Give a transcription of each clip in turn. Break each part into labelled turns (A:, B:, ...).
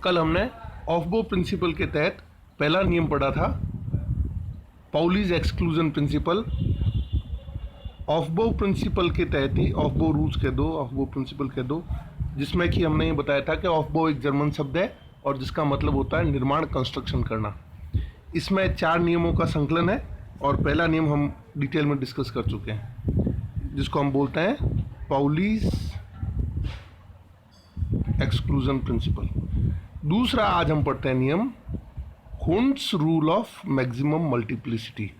A: कल हमने ऑफबो प्रिंसिपल के तहत पहला नियम पढ़ा था, पाउलीज एक्सक्लूजन प्रिंसिपल। ऑफबो प्रिंसिपल के तहत ही ऑफबो रूल्स कह दो, ऑफबो प्रिंसिपल कह दो, जिसमें कि हमने ये बताया था कि ऑफबो एक जर्मन शब्द है और जिसका मतलब होता है निर्माण, कंस्ट्रक्शन करना। इसमें 4 नियमों का संकलन है और पहला नियम हम डिटेल में डिस्कस कर चुके हैं, जिसको हम बोलते हैं पाउलीज एक्सक्लूजन प्रिंसिपल। दूसरा आज हम पढ़ते हैं नियम Hund's rule of maximum multiplicity.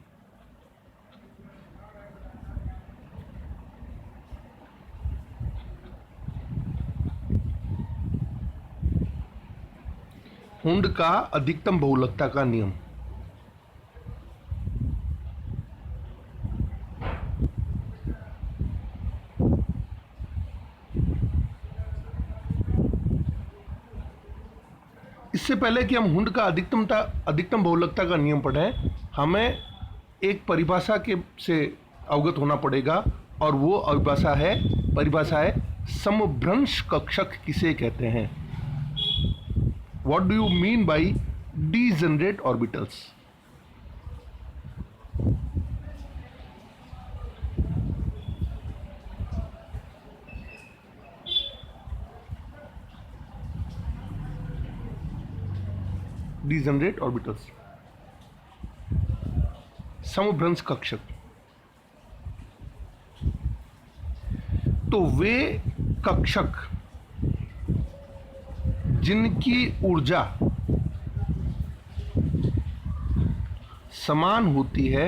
A: Hund का अधिकतम बहुलकता का नियम। इससे पहले कि हम हुंड का अधिकतम बहुलकता का नियम पढ़ें, हमें एक परिभाषा के से अवगत होना पड़ेगा और वो परिभाषा है समभ्रंश कक्षक किसे कहते हैं। What do you mean by degenerate orbitals? Degenerate orbitals, समभ्रंश कक्षक। तो वे कक्षक जिनकी ऊर्जा समान होती है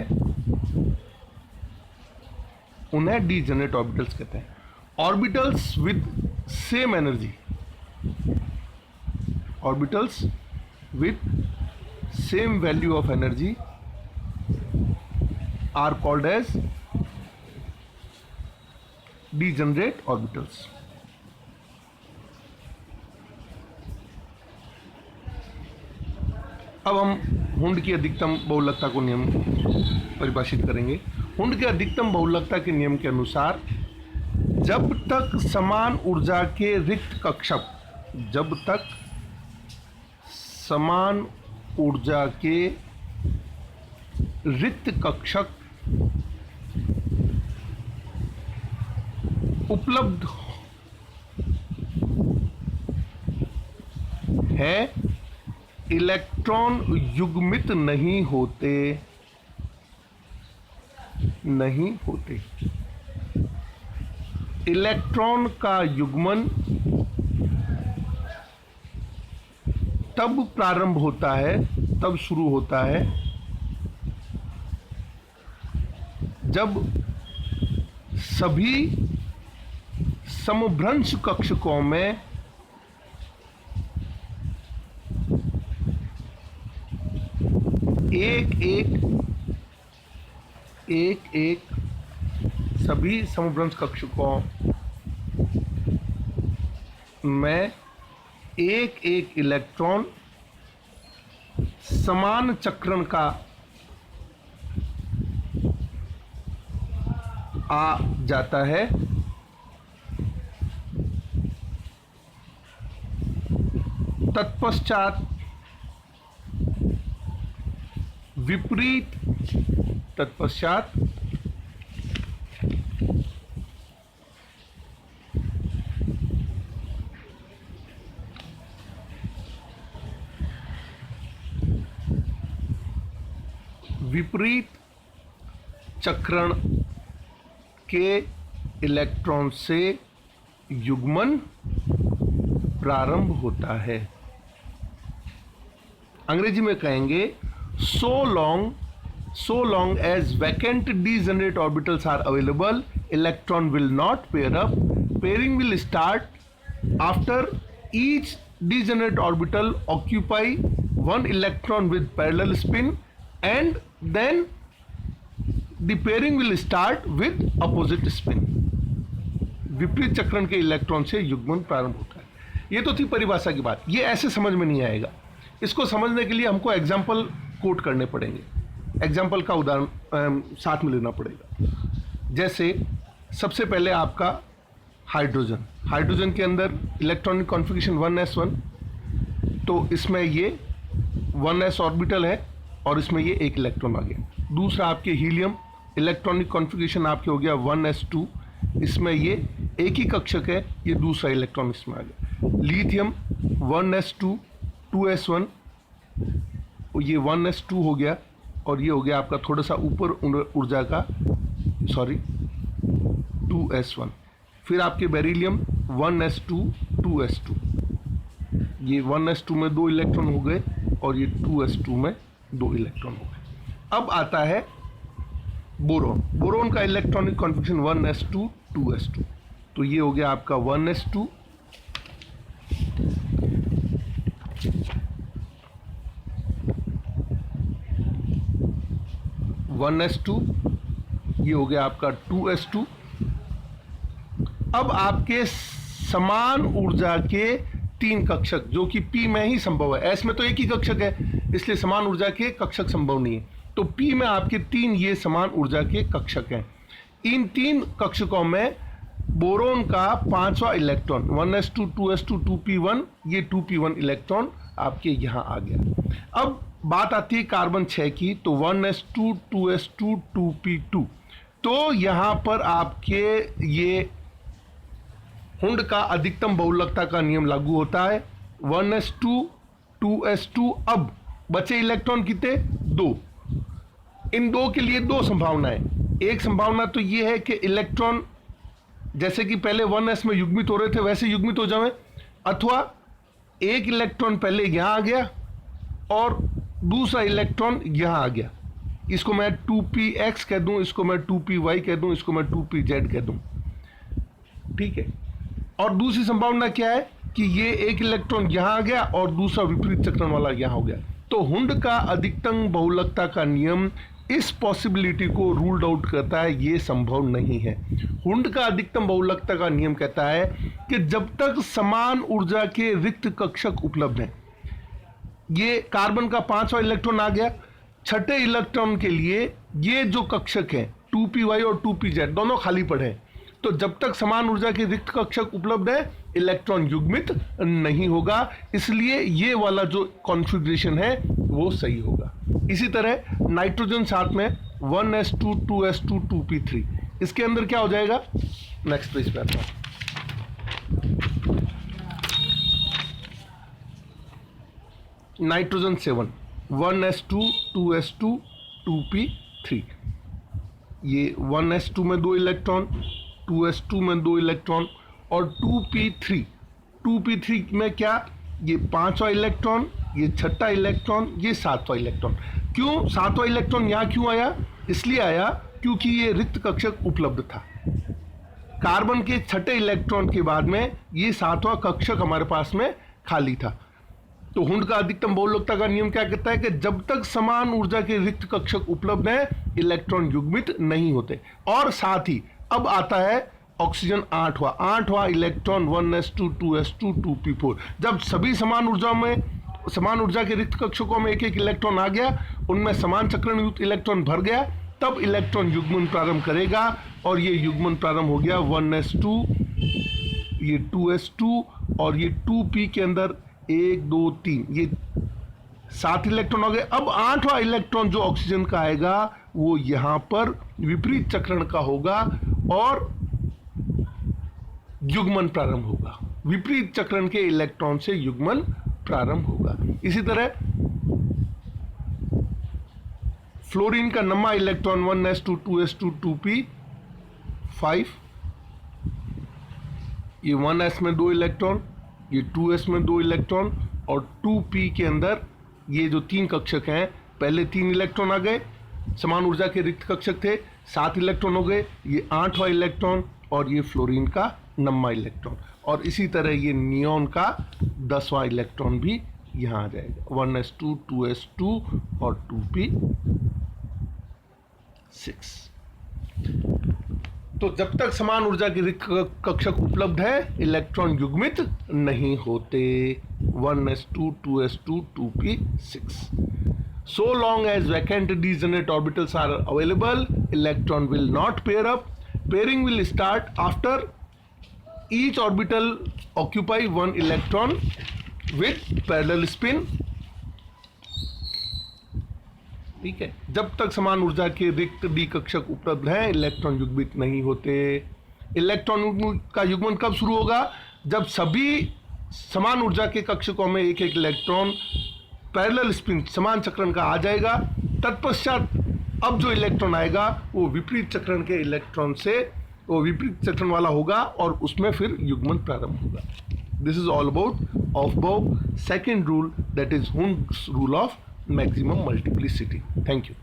A: उन्हें डीजेनरेट ऑर्बिटल्स कहते हैं। Orbitals with same energy, orbitals with same value of energy are called as degenerate orbitals. अब हम हुंड की अधिकतम बहुलकता को नियम परिभाषित करेंगे। हुंड के अधिकतम बहुलकता के नियम के अनुसार जब तक समान ऊर्जा के रिक्त कक्षक, जब तक समान ऊर्जा के रिक्त कक्षक उपलब्ध है, इलेक्ट्रॉन युग्मित नहीं होते। इलेक्ट्रॉन का युग्मन तब प्रारंभ होता है, तब शुरू होता है जब सभी समभ्रंश कक्षकों में सभी समभ्रंश कक्षकों में एक इलेक्ट्रॉन समान चक्रण का आ जाता है। तत्पश्चात विपरीत चक्रण के इलेक्ट्रॉन से युग्मन प्रारंभ होता है। अंग्रेजी में कहेंगे so long as vacant degenerate orbitals are available, electron will not pair up. Pairing will start after each degenerate orbital occupy one electron with parallel spin, and then the pairing will start with opposite spin. विपरीत चक्रण के electron से युग्मन प्रारंभ होता है। ये तो थी परिभाषा की बात। ये ऐसे समझ में नहीं आएगा, इसको समझने के लिए हमको एग्जाम्पल कोट करने पड़ेंगे, एग्जाम्पल का उदाहरण साथ में लेना पड़ेगा। जैसे सबसे पहले आपका हाइड्रोजन के अंदर इलेक्ट्रॉनिक कॉन्फ़िगरेशन 1s1, तो इसमें ये 1s ऑर्बिटल है और इसमें ये एक इलेक्ट्रॉन आ गया। दूसरा आपके हीलियम, इलेक्ट्रॉनिक कॉन्फ़िगरेशन आपके हो गया 1s2, इसमें ये एक ही कक्षक है, ये दूसरा इलेक्ट्रॉन इसमें आ गया। लिथियम 1s2 2s1, ये 1s2 हो गया और ये हो गया आपका थोड़ा सा ऊपर ऊर्जा का 2s1। फिर आपके बेरिलियम 1s2 2s2, ये 1s2 में 2 इलेक्ट्रॉन हो गए और ये 2s2 में 2 इलेक्ट्रॉन हो गए। अब आता है बोरोन। बोरोन का इलेक्ट्रॉनिक कॉन्फ़िगरेशन 1s2 2s2, तो ये हो गया आपका 1s2 1s2, ये हो गया आपका 2s2। अब आपके समान ऊर्जा के 3 कक्षक जो कि P में ही संभव है, S में तो एक ही कक्षक है इसलिए समान ऊर्जा के कक्षक संभव नहीं है, तो P में आपके 3 ये समान ऊर्जा के कक्षक हैं। इन 3 कक्षकों में बोरोन का 5वां इलेक्ट्रॉन 1s2 2s2 2p1, ये 2p1 इलेक्ट्रॉन आपके यहाँ आ गया। अब बात आती है कार्बन 6 की, तो 1s2 2s2 2p2, तो यहाँ पर आपके ये हुंड का अधिकतम बहुलकता का नियम लागू होता है। 1s2 2s2, अब बचे इलेक्ट्रॉन कितने? 2। इन 2 के लिए 2 संभावनाएं। एक संभावना तो ये है कि इलेक्ट्रॉन जैसे कि पहले 1s में युग्मित हो रहे थे वैसे युग्मित हो जाए, अथवा एक इलेक्ट्रॉन पहले यहां आ गया और दूसरा इलेक्ट्रॉन यहां आ गया। इसको मैं 2px कह दूं, इसको मैं 2py कह दूं, इसको मैं 2pz कह दूं, ठीक है। और दूसरी संभावना क्या है कि ये एक इलेक्ट्रॉन यहां आ गया और दूसरा विपरीत चक्रण वाला यहां हो गया। तो हुंड का अधिकतम बहुलकता का नियम इस पॉसिबिलिटी को रूल्ड आउट करता है, ये संभव नहीं है। हुंड का अधिकतम बहुलकता का नियम कहता है कि जब तक समान ऊर्जा के रिक्त कक्षक उपलब्ध हैं, ये कार्बन का 5वां इलेक्ट्रॉन आ गया, छठे इलेक्ट्रॉन के लिए ये जो कक्षक हैं 2py और 2pz दोनों खाली पड़े हैं, तो जब तक समान ऊर्जा के रिक्त कक्षक उपलब्ध है इलेक्ट्रॉन युग्मित नहीं होगा, इसलिए ये वाला जो कॉन्फ़िगरेशन है वो सही होगा। इसी तरह नाइट्रोजन साथ में 1s2 2s2 2p3, इसके अंदर क्या हो जाएगा? नेक्स्ट पेज पे आता हूं। नाइट्रोजन 7 1s2 2s2 2p3, ये 1s2 में 2 इलेक्ट्रॉन, 2s2 में 2 इलेक्ट्रॉन और 2p3 में क्या? ये 5वां इलेक्ट्रॉन, ये छठा इलेक्ट्रॉन, ये 7वां इलेक्ट्रॉन। क्यों 7वां इलेक्ट्रॉन यहाँ क्यों आया? इसलिए आया क्योंकि ये रिक्त कक्षक उपलब्ध था। कार्बन के छठे इलेक्ट्रॉन के बाद में ये 7वां कक्षक हमारे पास में खाली था। तो हुंड का अधिकतम बहुलकता का नियम क्या कहता है कि जब तक समान ऊर्जा के रिक्त कक्षक उपलब्ध है इलेक्ट्रॉन युग्मित नहीं होते। और साथ ही अब आता है oxygen 8वां electron 1s2 2s2 2p4, जब सभी समान ऊर्जा के रिक्त कक्षकों में एक एक इलेक्ट्रॉन आ गया, उनमें समान चक्रण युक्त इलेक्ट्रॉन भर गया, तब इलेक्ट्रॉन युग्मन प्रारंभ करेगा और ये युग्मन प्रारंभ हो गया 1s2, ये 2s2 और ये 2p के अंदर 1 2 3, ये 7 इलेक्ट्रॉन हो गए। अब 8वां इलेक्ट्रॉन जो ऑक्सीजन का आएगा वो यहां पर विपरीत चक्रण का होगा और युग्मन प्रारंभ होगा, विपरीत चक्रण के इलेक्ट्रॉन से युग्मन प्रारंभ होगा। इसी तरह फ्लोरीन का 9वां इलेक्ट्रॉन 1s2 2s2 2p5, ये 1s में 2 इलेक्ट्रॉन, ये 2s में 2 इलेक्ट्रॉन और 2p के अंदर ये जो 3 कक्षक हैं, पहले 3 इलेक्ट्रॉन आ गए, समान ऊर्जा के रिक्त कक्षक थे, 7 इलेक्ट्रॉन हो गए, ये 8वां इलेक्ट्रॉन और ये फ्लोरीन का 9वां इलेक्ट्रॉन, और इसी तरह ये नियॉन का 10वां इलेक्ट्रॉन भी यहाँ आ जाएगा 1s2 2s2 और 2p6। तो जब तक समान ऊर्जा के रिक्त कक्षक उपलब्ध है इलेक्ट्रॉन युग्मित नहीं होते। 1s2 2s2 2p6। So long as vacant degenerate orbitals are available, electron will not pair up. Pairing will start after each orbital occupy one electron with parallel spin. ठीक है, जब तक समान ऊर्जा के रिक्त डी कक्षक उपलब्ध हैं इलेक्ट्रॉन युग्मित नहीं होते। इलेक्ट्रॉन का युग्मन कब शुरू होगा? जब सभी समान ऊर्जा के कक्षकों में एक एक इलेक्ट्रॉन पैरेलल स्पिन समान चक्रण का आ जाएगा। तत्पश्चात अब जो इलेक्ट्रॉन आएगा वो विपरीत चक्रण के इलेक्ट्रॉन से वो विपरीत चक्रण वाला होगा और उसमें फिर युग्मन प्रारंभ होगा। This is all about aufbau second rule, that is Hund's rule of maximum multiplicity. Thank you.